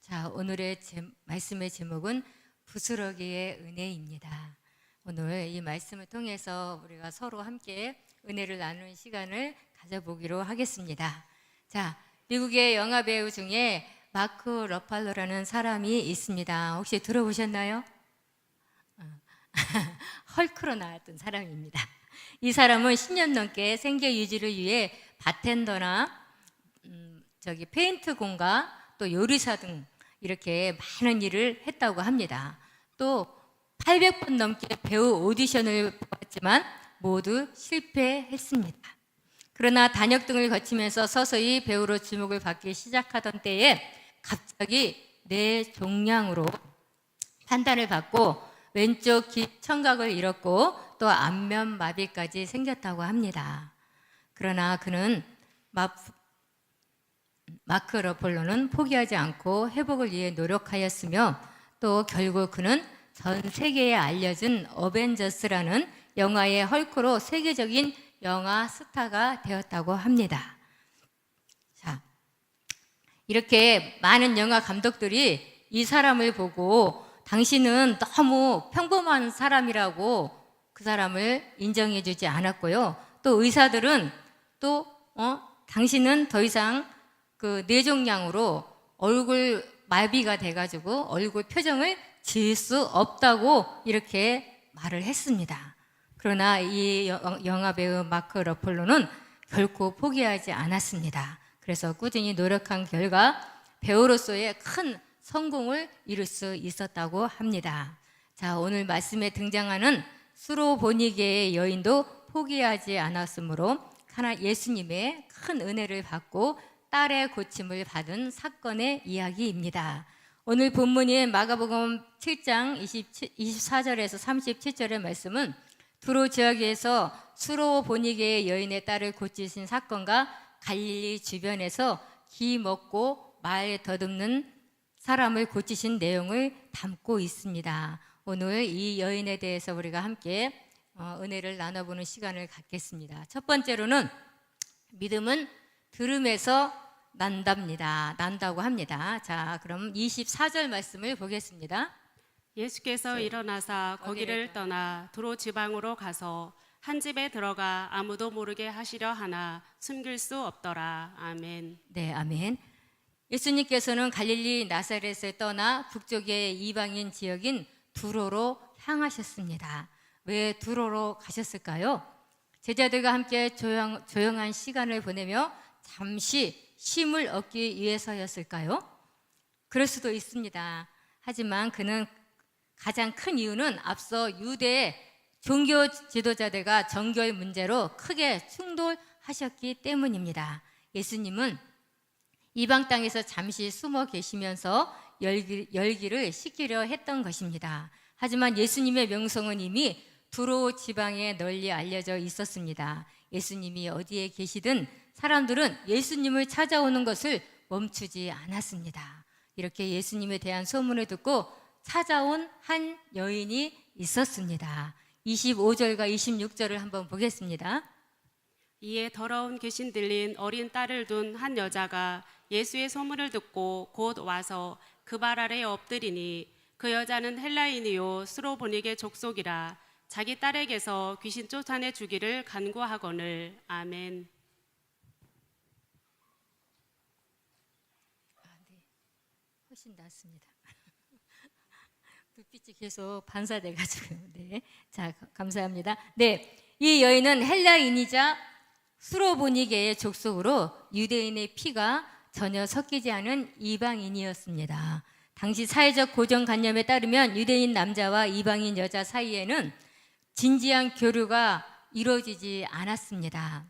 자, 오늘의 말씀의 제목은 부스러기의 은혜입니다. 오늘 이 말씀을 통해서 우리가 서로 함께 은혜를 나누는 시간을 가져보기로 하겠습니다. 자, 미국의 영화 배우 중에 마크 러팔로라는 사람이 있습니다. 혹시 들어보셨나요? 헐크로 나왔던 사람입니다. 이 사람은 10년 넘게 생계 유지를 위해 바텐더나 페인트 공과 또 요리사 등 이렇게 많은 일을 했다고 합니다. 또 800번 넘게 배우 오디션을 보았지만 모두 실패했습니다. 그러나 단역 등을 거치면서 서서히 배우로 주목을 받기 시작하던 때에 갑자기 뇌종양으로 판단을 받고 왼쪽 귀 청각을 잃었고 또 안면 마비까지 생겼다고 합니다. 그러나 그는 마크 러팔로는 포기하지 않고 회복을 위해 노력하였으며 또 결국 그는 전 세계에 알려진 어벤져스라는 영화의 헐크로 세계적인 영화 스타가 되었다고 합니다. 자, 이렇게 많은 영화 감독들이 이 사람을 보고 당신은 너무 평범한 사람이라고 그 사람을 인정해 주지 않았고요. 또 의사들은 또 당신은 더 이상 그 뇌종양으로 얼굴 마비가 돼가지고 얼굴 표정을 지을 수 없다고 이렇게 말을 했습니다. 그러나 이 영화 배우 마크 러팔로는 결코 포기하지 않았습니다. 그래서 꾸준히 노력한 결과 배우로서의 큰 성공을 이룰 수 있었다고 합니다. 자, 오늘 말씀에 등장하는 수로보니게의 여인도 포기하지 않았으므로 예수님의 큰 은혜를 받고 딸의 고침을 받은 사건의 이야기입니다. 오늘 본문인 마가복음 7장 24절에서 37절의 말씀은 두로 지역에서 수로보니게의 여인의 딸을 고치신 사건과 갈릴리 주변에서 기 먹고 말 더듬는 사람을 고치신 내용을 담고 있습니다. 오늘 이 여인에 대해서 우리가 함께 은혜를 나눠보는 시간을 갖겠습니다. 첫 번째로는 믿음은 들음에서 난다고 합니다. 자, 그럼 24절 말씀을 보겠습니다. 예수께서 일어나사 거기를 떠나 두로 지방으로 가서 한 집에 들어가 아무도 모르게 하시려 하나 숨길 수 없더라. 아멘. 네, 아멘. 예수님께서는 갈릴리 나사렛을 떠나 북쪽의 이방인 지역인 두로로 향하셨습니다. 왜 두로로 가셨을까요? 제자들과 함께 조용한 시간을 보내며 잠시 쉼을 얻기 위해서였을까요? 그럴 수도 있습니다. 하지만 그는 가장 큰 이유는 앞서 유대의 종교 지도자들과 정결 문제로 크게 충돌하셨기 때문입니다. 예수님은 이방 땅에서 잠시 숨어 계시면서 열기를 식히려 했던 것입니다. 하지만 예수님의 명성은 이미 두로 지방에 널리 알려져 있었습니다. 예수님이 어디에 계시든 사람들은 예수님을 찾아오는 것을 멈추지 않았습니다. 이렇게 예수님에 대한 소문을 듣고 찾아온 한 여인이 있었습니다. 25절과 26절을 한번 보겠습니다. 이에 더러운 귀신 들린 어린 딸을 둔 한 여자가 예수의 소문을 듣고 곧 와서 그 발 아래에 엎드리니 그 여자는 헬라인이요 수로보니게 족속이라 자기 딸에게서 귀신 쫓아내 주기를 간구하거늘. 아멘. 네, 훨씬 낫습니다. 불빛이 계속 반사돼가지고. 네, 자, 감사합니다. 네, 이 여인은 헬라인이자 수로보니게의 족속으로 유대인의 피가 전혀 섞이지 않은 이방인이었습니다. 당시 사회적 고정관념에 따르면 유대인 남자와 이방인 여자 사이에는 진지한 교류가 이루어지지 않았습니다.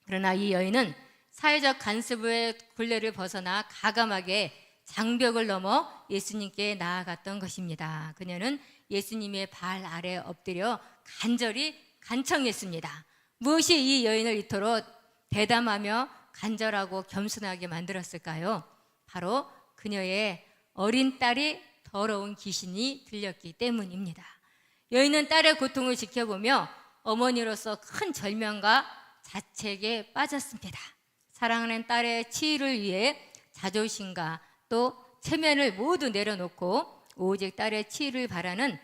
그러나 이 여인은 사회적 간섭의 굴레를 벗어나 가감하게 장벽을 넘어 예수님께 나아갔던 것입니다. 그녀는 예수님의 발 아래 엎드려 간절히 간청했습니다. 무엇이 이 여인을 이토록 대담하며 간절하고 겸손하게 만들었을까요? 바로 그녀의 어린 딸이 더러운 귀신이 들렸기 때문입니다. 여인은 딸의 고통을 지켜보며 어머니로서 큰 절망과 자책에 빠졌습니다. 사랑하는 딸의 치유를 위해 자존심과 또 체면을 모두 내려놓고 오직 딸의 치유를 바라는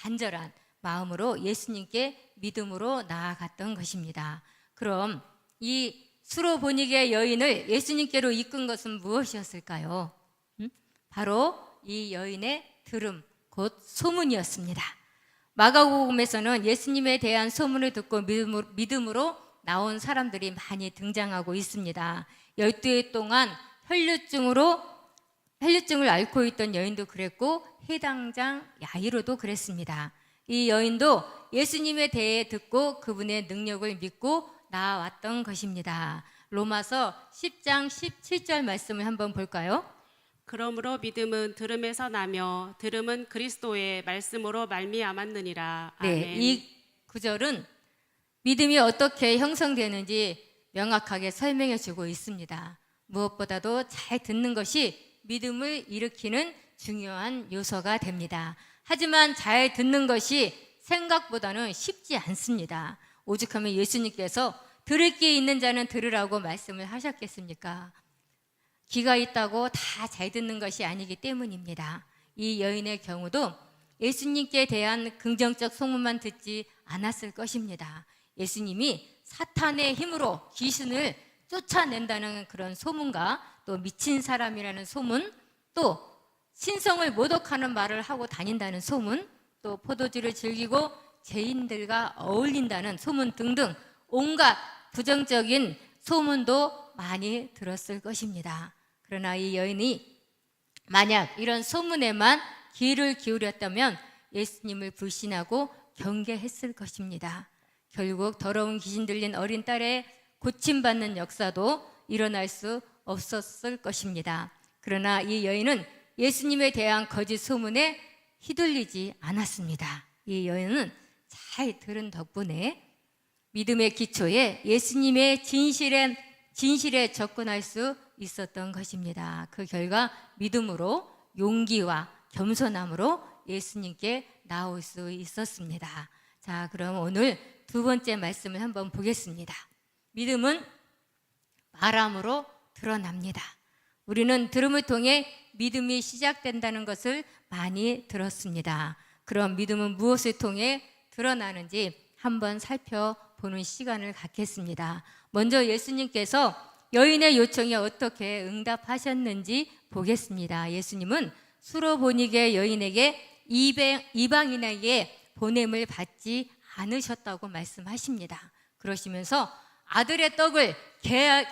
간절한 마음으로 예수님께 믿음으로 나아갔던 것입니다. 그럼 이 수로보니게 여인을 예수님께로 이끈 것은 무엇이었을까요? 바로 이 여인의 들음, 곧 소문이었습니다. 마가복음에서는 예수님에 대한 소문을 듣고 믿음으로 나온 사람들이 많이 등장하고 있습니다. 12해 동안 혈류증을 앓고 있던 여인도 그랬고 해당장 야이로도 그랬습니다. 이 여인도 예수님에 대해 듣고 그분의 능력을 믿고 나아왔던 것입니다. 로마서 10장 17절 말씀을 한번 볼까요? 그러므로 믿음은 들음에서 나며 들음은 그리스도의 말씀으로 말미암았느니라. 아멘. 네, 이 구절은 믿음이 어떻게 형성되는지 명확하게 설명해 주고 있습니다. 무엇보다도 잘 듣는 것이 믿음을 일으키는 중요한 요소가 됩니다. 하지만 잘 듣는 것이 생각보다는 쉽지 않습니다. 오죽하면 예수님께서 들을 게 있는 자는 들으라고 말씀을 하셨겠습니까? 귀가 있다고 다 잘 듣는 것이 아니기 때문입니다. 이 여인의 경우도 예수님께 대한 긍정적 소문만 듣지 않았을 것입니다. 예수님이 사탄의 힘으로 귀신을 쫓아낸다는 그런 소문과 또 미친 사람이라는 소문, 또 신성을 모독하는 말을 하고 다닌다는 소문, 또 포도주를 즐기고 죄인들과 어울린다는 소문 등등 온갖 부정적인 소문도 많이 들었을 것입니다. 그러나 이 여인이 만약 이런 소문에만 귀를 기울였다면 예수님을 불신하고 경계했을 것입니다. 결국 더러운 귀신 들린 어린 딸의 고침받는 역사도 일어날 수 없었을 것입니다. 그러나 이 여인은 예수님에 대한 거짓 소문에 휘둘리지 않았습니다. 이 여인은 잘 들은 덕분에 믿음의 기초에 예수님의 진실에 접근할 수 있었던 것입니다. 그 결과 믿음으로 용기와 겸손함으로 예수님께 나올 수 있었습니다. 자, 그럼 오늘 두 번째 말씀을 한번 보겠습니다. 믿음은 말함으로 드러납니다. 우리는 들음을 통해 믿음이 시작된다는 것을 많이 들었습니다. 그럼 믿음은 무엇을 통해 드러나는지 한번 살펴보는 시간을 갖겠습니다. 먼저 예수님께서 여인의 요청에 어떻게 응답하셨는지 보겠습니다. 예수님은 수로보니게 여인에게 이방인에게 보냄을 받지 않으셨다고 말씀하십니다. 그러시면서 아들의 떡을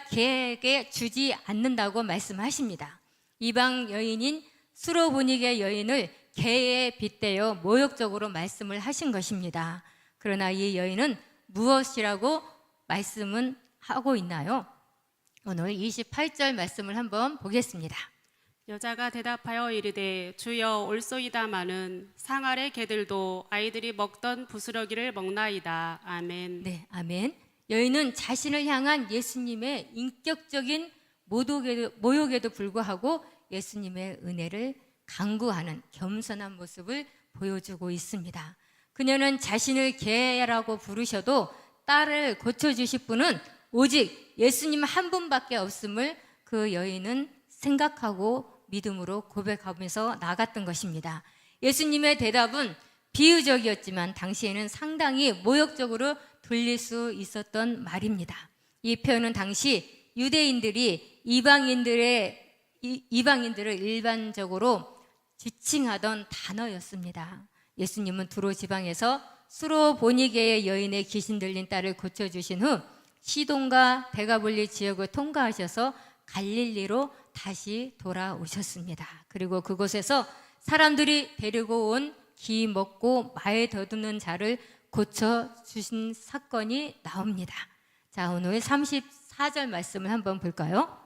개에게 주지 않는다고 말씀하십니다. 이방 여인인 수로보니게 여인을 개에 빗대어 모욕적으로 말씀을 하신 것입니다. 그러나 이 여인은 무엇이라고 말씀은 하고 있나요? 오늘 28절 말씀을 한번 보겠습니다. 여자가 대답하여 이르되 주여 올소이다마는 상아래 개들도 아이들이 먹던 부스러기를 먹나이다. 아멘. 네, 아멘. 여인은 자신을 향한 예수님의 인격적인 모욕에도 불구하고 예수님의 은혜를 강구하는 겸손한 모습을 보여주고 있습니다. 그녀는 자신을 개라고 부르셔도 딸을 고쳐주실 분은 오직 예수님 한 분밖에 없음을 그 여인은 생각하고 믿음으로 고백하면서 나갔던 것입니다. 예수님의 대답은 비유적이었지만 당시에는 상당히 모욕적으로 들릴 수 있었던 말입니다. 이 표현은 당시 유대인들이 이방인들을 일반적으로 지칭하던 단어였습니다. 예수님은 두로 지방에서 수로보니게의 여인의 귀신 들린 딸을 고쳐주신 후 시돈과 데가볼리 지역을 통과하셔서 갈릴리로 다시 돌아오셨습니다. 그리고 그곳에서 사람들이 데리고 온 기 먹고 말 더듬는 자를 고쳐주신 사건이 나옵니다. 자, 오늘 34절 말씀을 한번 볼까요?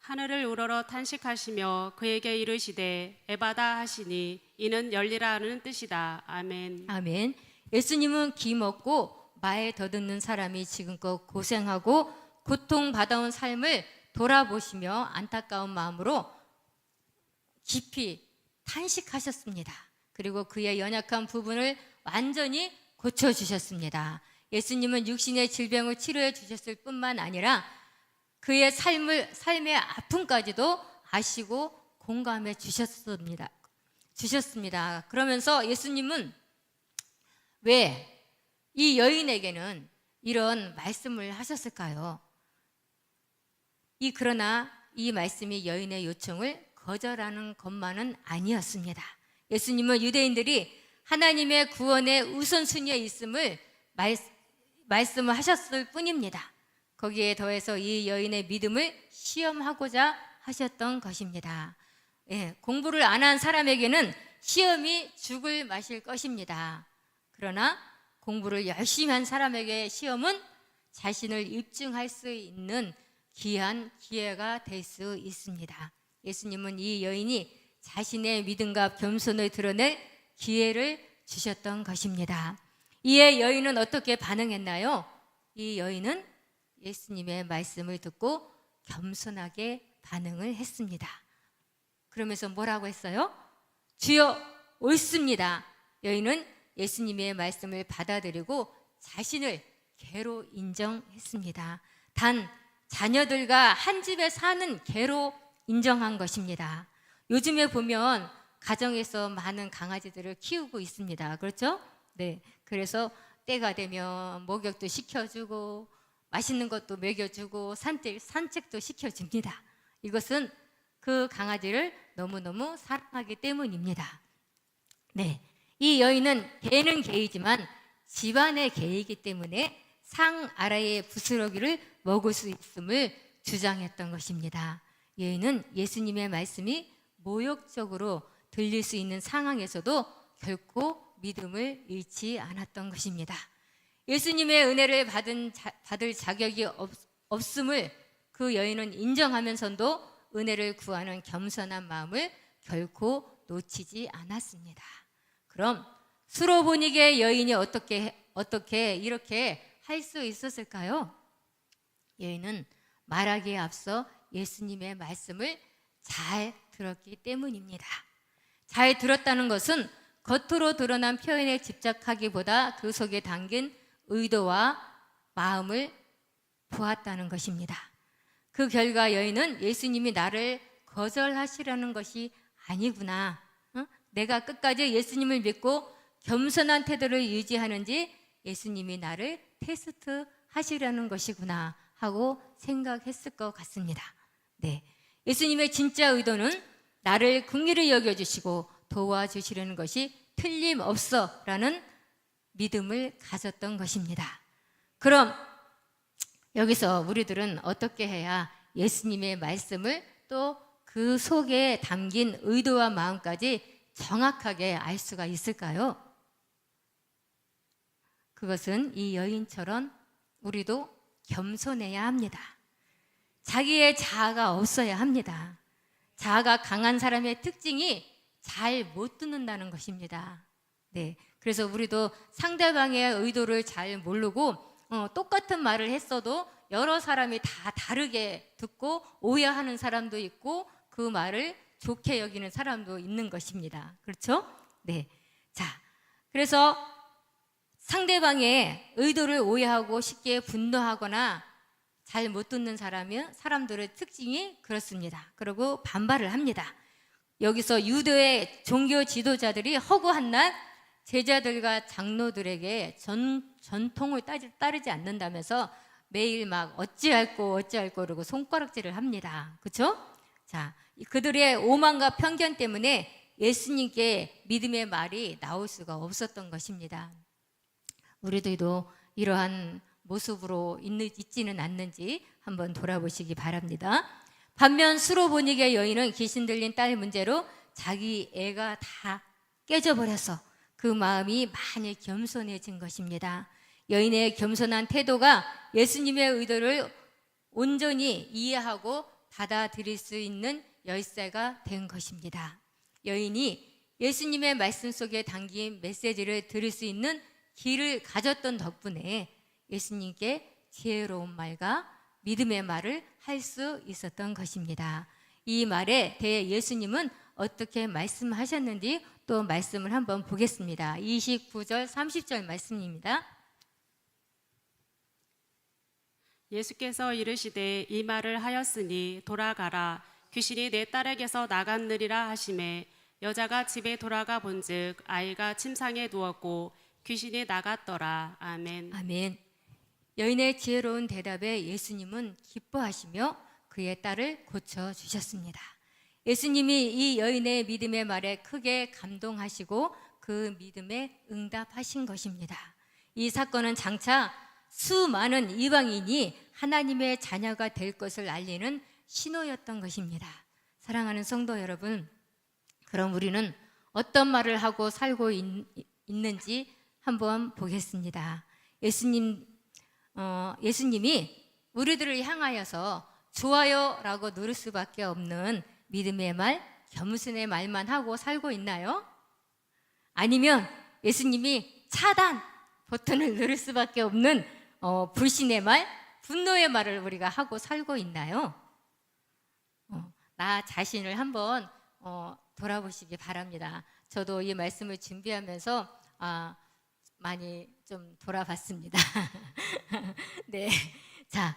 하늘을 우러러 탄식하시며 그에게 이르시되 에바다 하시니 이는 열리라는 뜻이다. 아멘. 아멘. 예수님은 기 먹고 말 더듬는 사람이 지금껏 고생하고 고통받아온 삶을 돌아보시며 안타까운 마음으로 깊이 탄식하셨습니다. 그리고 그의 연약한 부분을 완전히 고쳐주셨습니다. 예수님은 육신의 질병을 치료해 주셨을 뿐만 아니라 그의 삶의 아픔까지도 아시고 공감해 주셨습니다. 그러면서 예수님은 왜 이 여인에게는 이런 말씀을 하셨을까요? 그러나 이 말씀이 여인의 요청을 거절하는 것만은 아니었습니다. 예수님은 유대인들이 하나님의 구원의 우선순위에 있음을 말씀을 하셨을 뿐입니다. 거기에 더해서 이 여인의 믿음을 시험하고자 하셨던 것입니다. 공부를 안 한 사람에게는 시험이 죽을 맛일 것입니다. 그러나 공부를 열심히 한 사람에게 시험은 자신을 입증할 수 있는 귀한 기회가 될 수 있습니다. 예수님은 이 여인이 자신의 믿음과 겸손을 드러낼 기회를 주셨던 것입니다. 이에 여인은 어떻게 반응했나요? 이 여인은 예수님의 말씀을 듣고 겸손하게 반응을 했습니다. 그러면서 뭐라고 했어요? 주여, 옳습니다. 여인은 예수님의 말씀을 받아들이고 자신을 개로 인정했습니다. 단 자녀들과 한 집에 사는 개로 인정한 것입니다. 요즘에 보면 가정에서 많은 강아지들을 키우고 있습니다. 그렇죠? 네. 그래서 때가 되면 목욕도 시켜주고 맛있는 것도 먹여주고 산책도 시켜줍니다. 이것은 그 강아지를 너무너무 사랑하기 때문입니다. 네. 이 여인은 개는 개이지만 집안의 개이기 때문에 상 아래의 부스러기를 먹을 수 있음을 주장했던 것입니다. 여인은 예수님의 말씀이 모욕적으로 들릴 수 있는 상황에서도 결코 믿음을 잃지 않았던 것입니다. 예수님의 은혜를 받을 자격이 없음을 그 여인은 인정하면서도 은혜를 구하는 겸손한 마음을 결코 놓치지 않았습니다. 그럼 수로보니게 여인이 어떻게 이렇게 할 수 있었을까요? 여인은 말하기에 앞서 예수님의 말씀을 잘 들었기 때문입니다. 잘 들었다는 것은 겉으로 드러난 표현에 집착하기보다 그 속에 담긴 의도와 마음을 보았다는 것입니다. 그 결과 여인은 예수님이 나를 거절하시려는 것이 아니구나, 내가 끝까지 예수님을 믿고 겸손한 태도를 유지하는지 예수님이 나를 테스트 하시려는 것이구나 하고 생각했을 것 같습니다. 네, 예수님의 진짜 의도는 나를 긍휼히 여겨주시고 도와주시려는 것이 틀림없어라는 믿음을 가졌던 것입니다. 그럼 여기서 우리들은 어떻게 해야 예수님의 말씀을 또 그 속에 담긴 의도와 마음까지 정확하게 알 수가 있을까요? 그것은 이 여인처럼 우리도 겸손해야 합니다. 자기의 자아가 없어야 합니다. 자아가 강한 사람의 특징이 잘 못 듣는다는 것입니다. 네, 그래서 우리도 상대방의 의도를 잘 모르고 똑같은 말을 했어도 여러 사람이 다 다르게 듣고 오해하는 사람도 있고 그 말을 좋게 여기는 사람도 있는 것입니다. 그렇죠? 네. 자, 그래서 상대방의 의도를 오해하고 쉽게 분노하거나 잘 못 듣는 사람들의 특징이 그렇습니다. 그리고 반발을 합니다. 여기서 유대의 종교 지도자들이 허구한 날 제자들과 장로들에게 전통을 따르지 않는다면서 매일 막 어찌할꼬 그러고 손가락질을 합니다. 그렇죠? 자, 그들의 오만과 편견 때문에 예수님께 믿음의 말이 나올 수가 없었던 것입니다. 우리들도 이러한 모습으로 있지는 않는지 한번 돌아보시기 바랍니다. 반면 수로보니게 여인은 귀신 들린 딸 문제로 자기 애가 다 깨져버려서 그 마음이 많이 겸손해진 것입니다. 여인의 겸손한 태도가 예수님의 의도를 온전히 이해하고 받아들일 수 있는 열쇠가 된 것입니다. 여인이 예수님의 말씀 속에 담긴 메시지를 들을 수 있는 길을 가졌던 덕분에 예수님께 지혜로운 말과 믿음의 말을 할 수 있었던 것입니다. 이 말에 대해 예수님은 어떻게 말씀하셨는지 또 말씀을 한번 보겠습니다. 29절 30절 말씀입니다. 예수께서 이르시되 이 말을 하였으니 돌아가라 귀신이 내 딸에게서 나갔느리라 하심에 여자가 집에 돌아가 본즉 아이가 침상에 누웠고 귀신이 나갔더라. 아멘. 아멘. 여인의 지혜로운 대답에 예수님은 기뻐하시며 그의 딸을 고쳐주셨습니다. 예수님이 이 여인의 믿음의 말에 크게 감동하시고 그 믿음에 응답하신 것입니다. 이 사건은 장차 수많은 이방인이 하나님의 자녀가 될 것을 알리는 신호였던 것입니다. 사랑하는 성도 여러분, 그럼 우리는 어떤 말을 하고 살고 있는지 한번 보겠습니다. 예수님이 우리들을 향하여서 좋아요라고 누를 수밖에 없는 믿음의 말, 겸손의 말만 하고 살고 있나요? 아니면 예수님이 차단 버튼을 누를 수밖에 없는 불신의 말, 분노의 말을 우리가 하고 살고 있나요? 나 자신을 한번 돌아보시기 바랍니다. 저도 이 말씀을 준비하면서 많이 좀 돌아봤습니다. 네, 자,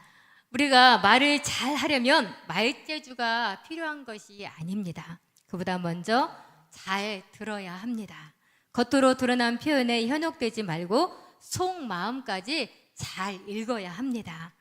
우리가 말을 잘 하려면 말재주가 필요한 것이 아닙니다. 그보다 먼저 잘 들어야 합니다. 겉으로 드러난 표현에 현혹되지 말고 속마음까지 잘 읽어야 합니다.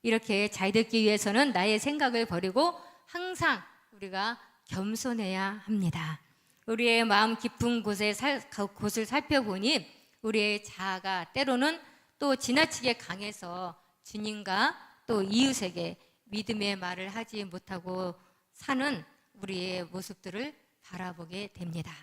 이렇게 잘 듣기 위해서는 나의 생각을 버리고 항상 우리가 겸손해야 합니다. 우리의 마음 깊은 곳을 살펴보니 우리의 자아가 때로는 또 지나치게 강해서 주님과 또 이웃에게 믿음의 말을 하지 못하고 사는 우리의 모습들을 바라보게 됩니다.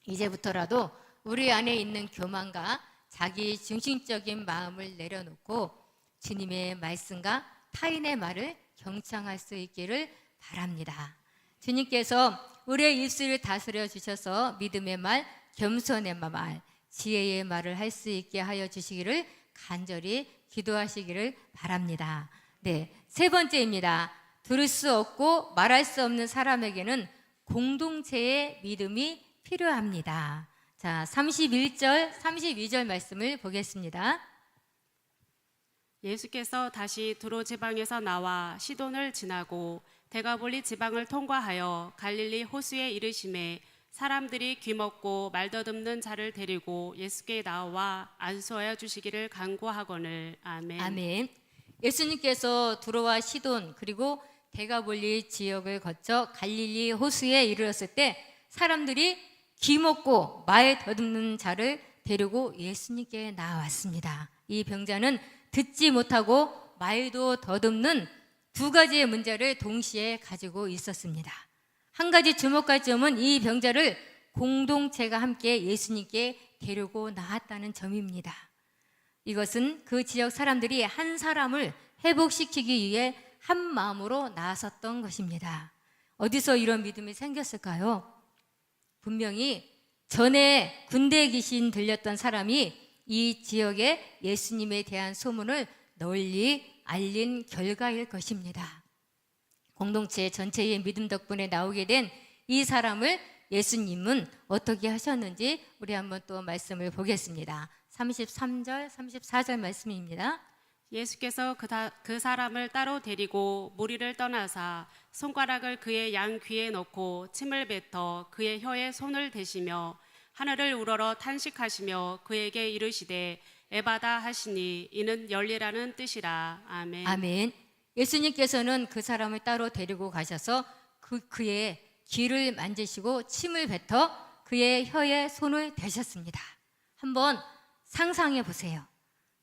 이제부터라도 우리 안에 있는 교만과 자기 중심적인 마음을 내려놓고 주님의 말씀과 타인의 말을 경청할 수 있기를 바랍니다. 주님께서 우리의 입술을 다스려 주셔서 믿음의 말, 겸손의 말, 지혜의 말을 할 수 있게 하여 주시기를 간절히 기도하시기를 바랍니다. 네, 세 번째입니다. 들을 수 없고 말할 수 없는 사람에게는 공동체의 믿음이 필요합니다. 자, 31절, 32절 말씀을 보겠습니다. 예수께서 다시 두로 지방에서 나와 시돈을 지나고 데가볼리 지방을 통과하여 갈릴리 호수에 이르심에 사람들이 귀먹고 말더듬는 자를 데리고 예수께 나와 안수하여 주시기를 간구하거늘. 아멘. 아멘. 예수님께서 두로와 시돈 그리고 데가볼리 지역을 거쳐 갈릴리 호수에 이르렀을 때 사람들이 귀먹고 말 더듬는 자를 데리고 예수님께 나왔습니다. 이 병자는 듣지 못하고 말도 더듬는 두 가지의 문제를 동시에 가지고 있었습니다. 한 가지 주목할 점은 이 병자를 공동체가 함께 예수님께 데리고 나왔다는 점입니다. 이것은 그 지역 사람들이 한 사람을 회복시키기 위해 한 마음으로 나섰던 것입니다. 어디서 이런 믿음이 생겼을까요? 분명히 전에 군대 귀신 들렸던 사람이 이 지역에 예수님에 대한 소문을 널리 알린 결과일 것입니다. 공동체 전체의 믿음 덕분에 나오게 된 이 사람을 예수님은 어떻게 하셨는지 우리 한번 또 말씀을 보겠습니다. 33절, 34절 말씀입니다. 예수께서 그 사람을 따로 데리고 무리를 떠나사 손가락을 그의 양 귀에 넣고 침을 뱉어 그의 혀에 손을 대시며 하늘을 우러러 탄식하시며 그에게 이르시되 에바다 하시니 이는 열리라는 뜻이라. 아멘. 아멘. 예수님께서는 그 사람을 따로 데리고 가셔서 그의 귀를 만지시고 침을 뱉어 그의 혀에 손을 대셨습니다. 한번 상상해 보세요.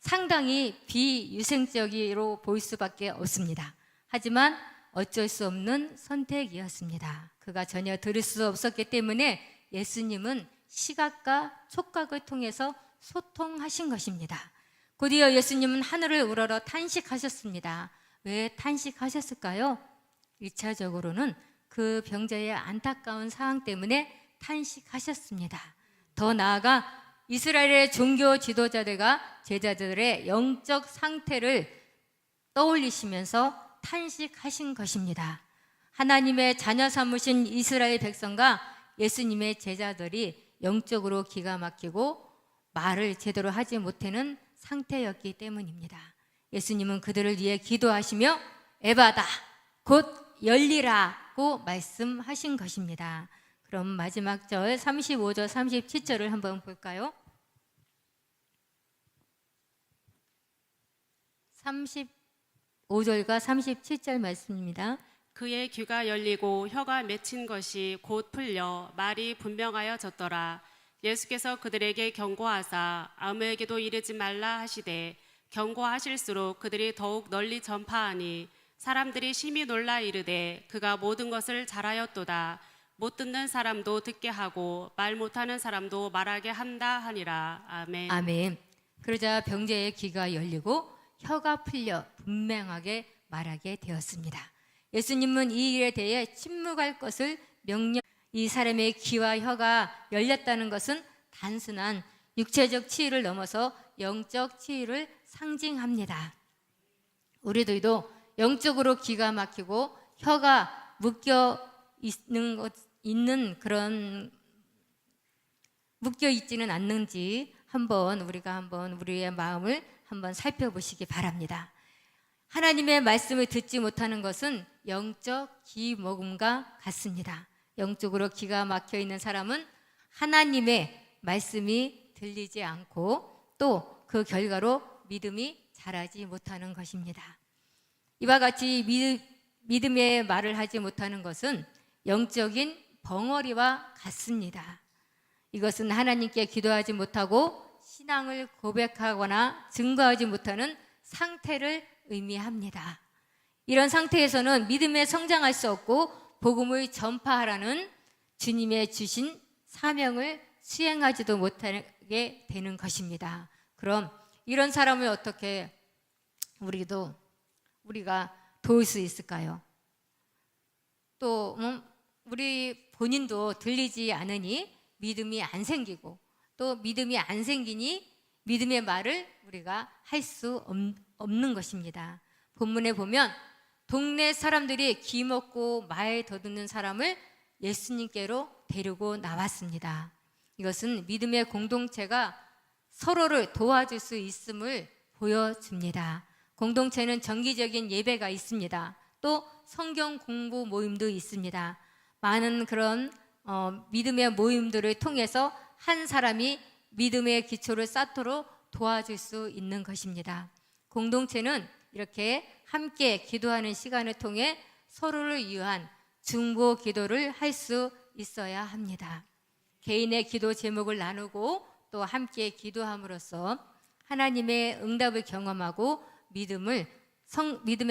상당히 비위생적으로 보일 수밖에 없습니다. 하지만 어쩔 수 없는 선택이었습니다. 그가 전혀 들을 수 없었기 때문에 예수님은 시각과 촉각을 통해서 소통하신 것입니다. 곧이어 예수님은 하늘을 우러러 탄식하셨습니다. 왜 탄식하셨을까요? 1차적으로는 그 병자의 안타까운 상황 때문에 탄식하셨습니다. 더 나아가 이스라엘의 종교 지도자들과 제자들의 영적 상태를 떠올리시면서 탄식하신 것입니다. 하나님의 자녀 삼으신 이스라엘 백성과 예수님의 제자들이 영적으로 기가 막히고 말을 제대로 하지 못하는 상태였기 때문입니다. 예수님은 그들을 위해 기도하시며 에바다 곧 열리라 고 말씀하신 것입니다. 그럼 마지막 절 35절 37절을 한번 볼까요? 35절과 37절 말씀입니다. 그의 귀가 열리고 혀가 맺힌 것이 곧 풀려 말이 분명하여졌더라. 예수께서 그들에게 경고하사 아무에게도 이르지 말라 하시되 경고하실수록 그들이 더욱 널리 전파하니 사람들이 심히 놀라 이르되 그가 모든 것을 잘하였도다. 못 듣는 사람도 듣게 하고 말 못하는 사람도 말하게 한다 하니라. 아멘. 아멘. 그러자 병자의 귀가 열리고 혀가 풀려 분명하게 말하게 되었습니다. 예수님은 이 일에 대해 침묵할 것을 명령. 이 사람의 귀와 혀가 열렸다는 것은 단순한 육체적 치유를 넘어서 영적 치유를 상징합니다. 우리들도 영적으로 귀가 막히고 혀가 묶여 있지는 않는지 우리가 한번 우리의 마음을 한번 살펴보시기 바랍니다. 하나님의 말씀을 듣지 못하는 것은 영적 귀먹음과 같습니다. 영적으로 귀가 막혀 있는 사람은 하나님의 말씀이 들리지 않고 또 그 결과로 믿음이 자라지 못하는 것입니다. 이와 같이 믿음의 말을 하지 못하는 것은 영적인 벙어리와 같습니다. 이것은 하나님께 기도하지 못하고 신앙을 고백하거나 증거하지 못하는 상태를 의미합니다. 이런 상태에서는 믿음에 성장할 수 없고 복음을 전파하라는 주님의 주신 사명을 수행하지도 못하게 되는 것입니다. 그럼 이런 사람을 어떻게 우리가 도울 수 있을까요? 또 우리 본인도 들리지 않으니 믿음이 안 생기고 또 믿음이 안 생기니 믿음의 말을 우리가 할 수 없는 것입니다. 본문에 보면 동네 사람들이 귀 먹고 말 더듬는 사람을 예수님께로 데리고 나왔습니다. 이것은 믿음의 공동체가 서로를 도와줄 수 있음을 보여줍니다. 공동체는 정기적인 예배가 있습니다. 또 성경 공부 모임도 있습니다. 많은 그런 믿음의 모임들을 통해서 한 사람이 믿음의 기초를 쌓도록 도와줄 수 있는 것입니다. 공동체는 이렇게 함께 기도하는 시간을 통해 서로를 위한 중보 기도를 할 수 있어야 합니다. 개인의 기도 제목을 나누고 또 함께 기도함으로써 하나님의 응답을 경험하고 믿음의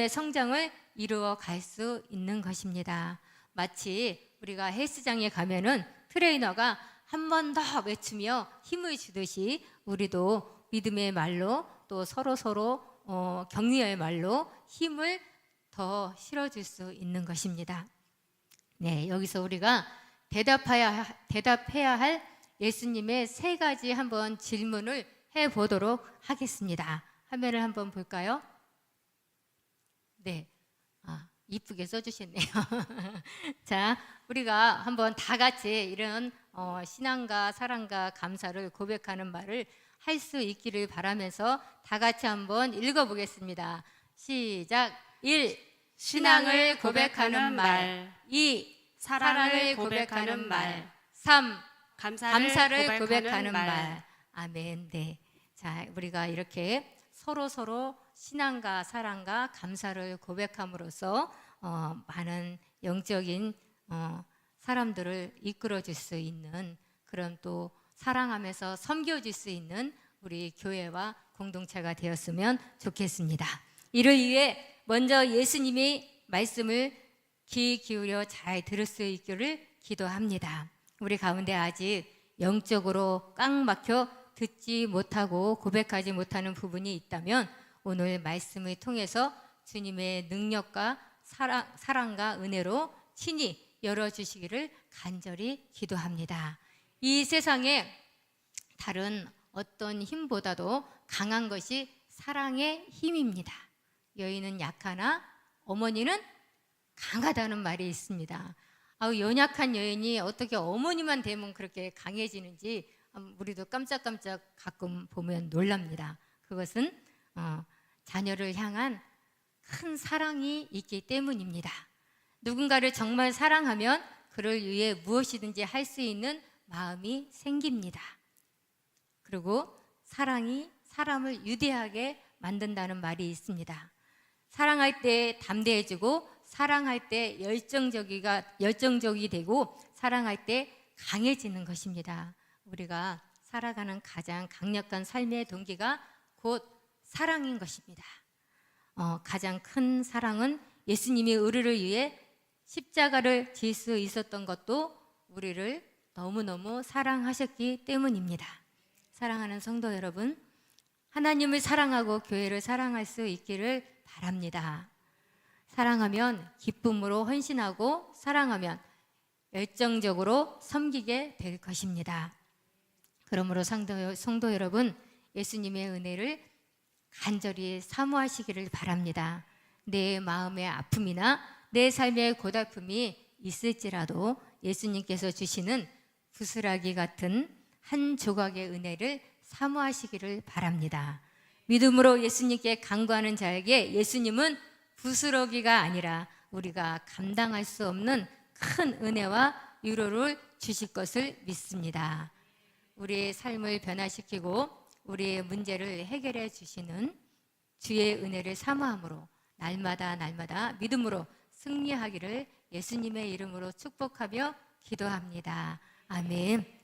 성장을 이루어 갈 수 있는 것입니다. 마치 우리가 헬스장에 가면은 트레이너가 한 번 더 외치며 힘을 주듯이 우리도 믿음의 말로 또 서로 격려의 말로 힘을 더 실어줄 수 있는 것입니다. 네, 여기서 우리가 대답해야 할 예수님의 세 가지 한번 질문을 해보도록 하겠습니다. 화면을 한번 볼까요? 네, 이쁘게 써주셨네요. 자, 우리가 한번 다 같이 이런 신앙과 사랑과 감사를 고백하는 말을 할 수 있기를 바라면서 다 같이 한번 읽어보겠습니다. 시작. 1. 신앙을 고백하는 말. 2. 사랑을 고백하는 말. 3. 감사를 고백하는 말. 아멘. 네. 자, 우리가 이렇게 서로 신앙과 사랑과 감사를 고백함으로써 많은 영적인 사람들을 이끌어줄 수 있는 그런 또 사랑하면서 섬겨줄 수 있는 우리 교회와 공동체가 되었으면 좋겠습니다. 이를 위해 먼저 예수님의 말씀을 귀 기울여 잘 들을 수 있기를 기도합니다. 우리 가운데 아직 영적으로 꽉 막혀 듣지 못하고 고백하지 못하는 부분이 있다면 오늘 말씀을 통해서 주님의 능력과 사랑과 은혜로 친히 열어주시기를 간절히 기도합니다. 이 세상에 다른 어떤 힘보다도 강한 것이 사랑의 힘입니다. 여인은 약하나 어머니는 강하다는 말이 있습니다. 연약한 여인이 어떻게 어머니만 되면 그렇게 강해지는지 우리도 깜짝깜짝 가끔 보면 놀랍니다. 그것은 자녀를 향한 큰 사랑이 있기 때문입니다. 누군가를 정말 사랑하면 그를 위해 무엇이든지 할 수 있는 마음이 생깁니다. 그리고 사랑이 사람을 유대하게 만든다는 말이 있습니다. 사랑할 때 담대해지고, 사랑할 때 열정적이 되고, 사랑할 때 강해지는 것입니다. 우리가 살아가는 가장 강력한 삶의 동기가 곧 사랑인 것입니다. 가장 큰 사랑은 예수님이 우리를 위해 십자가를 질 수 있었던 것도 우리를 너무너무 사랑하셨기 때문입니다. 사랑하는 성도 여러분, 하나님을 사랑하고 교회를 사랑할 수 있기를 바랍니다. 사랑하면 기쁨으로 헌신하고, 사랑하면 열정적으로 섬기게 될 것입니다. 그러므로 성도 여러분, 예수님의 은혜를 간절히 사모하시기를 바랍니다. 내 마음의 아픔이나 내 삶의 고달픔이 있을지라도 예수님께서 주시는 부스라기 같은 한 조각의 은혜를 사모하시기를 바랍니다. 믿음으로 예수님께 간구하는 자에게 예수님은 부스러기가 아니라 우리가 감당할 수 없는 큰 은혜와 위로를 주실 것을 믿습니다. 우리의 삶을 변화시키고 우리의 문제를 해결해 주시는 주의 은혜를 사모함으로 날마다 믿음으로 승리하기를 예수님의 이름으로 축복하며 기도합니다. 아멘.